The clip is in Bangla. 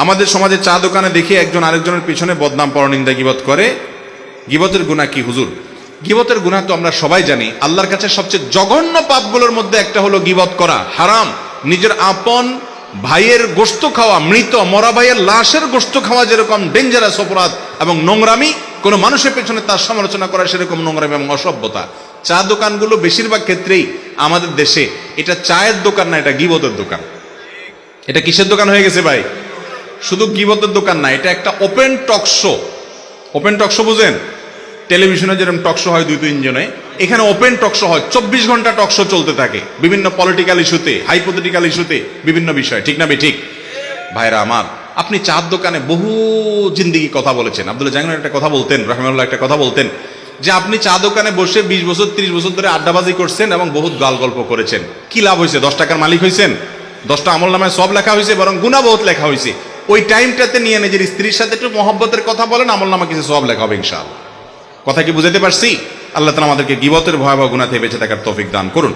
আমাদের সমাজে চা দোকানে দেখে একজন আরেকজনের পিছনে বদনাম পরনিন্দা গীবত করে। গীবতের গুনাহ কি হুজুর? গীবতের গুনাহ তো আমরা সবাই জানি, আল্লাহর কাছে সবচেয়ে জঘন্য পাপগুলোর মধ্যে একটা হলো গীবত করা, হারাম। নিজের আপন ভাইয়ের গোশত খাওয়া, মৃত মরা ভাইয়ের লাশের গোশত খাওয়া যেরকম ডেঞ্জারাস অপরাধ এবং নোংরামি, কোন মানুষের পেছনে তার সমালোচনা করা সেরকম নোংরামি এবং অসভ্যতা। চা দোকানগুলো বেশিরভাগ ক্ষেত্রেই আমাদের দেশে এটা চায়ের দোকান না, এটা গীবতের দোকান। এটা কিসের দোকান হয়ে গেছে ভাই? শুধু গীবতের দোকান না, এটা একটা open talk show. Open talk show বুঝেন? টেলিভিশনে যেরকম টক শো হয় 2-3 জনে, এখানে ওপেন টক শো হয়, 24 ঘন্টা টক শো চলতে থাকে বিভিন্ন পলিটিক্যাল ইস্যুতে, হাইপোথেটিক্যাল ইস্যুতে, বিভিন্ন বিষয়। ঠিক না বে ঠিক? ভাইরা আমার, আপনি চার দোকানে বহু জিন্দিগি কথা বলেছেন। আব্দুল্লাহ জাহাঙ্গীর একটা কথা বলতেন, রাহিমাহুল্লাহ একটা কথা বলতেন, যে আপনি চা দোকানে বসে 20 বছর 30 বছর ধরে আড্ডাবাজি করছেন এবং বহুত গাল গল্প করেছেন। কি লাভ হয়েছে? 10 টাকার মালিক হয়েছেন? 10টা আমল নামায় সব লেখা হয়েছে, বরং গুনাহ বহুত লেখা হয়েছে। ওই টাইমটাতে নিয়ে নিজের স্ত্রীর সাথে একটু মহব্বতের কথা বলেন, আমল নামা কিছু সব লেখা হবে ইনশাআল্লাহ। কথা কি বুঝাতে পারছি? আল্লাহ তাআলা আমাদেরকে গীবতের ভয়াবহ গুনাহ থেকে বেঁচে থাকার তৌফিক দান করুন।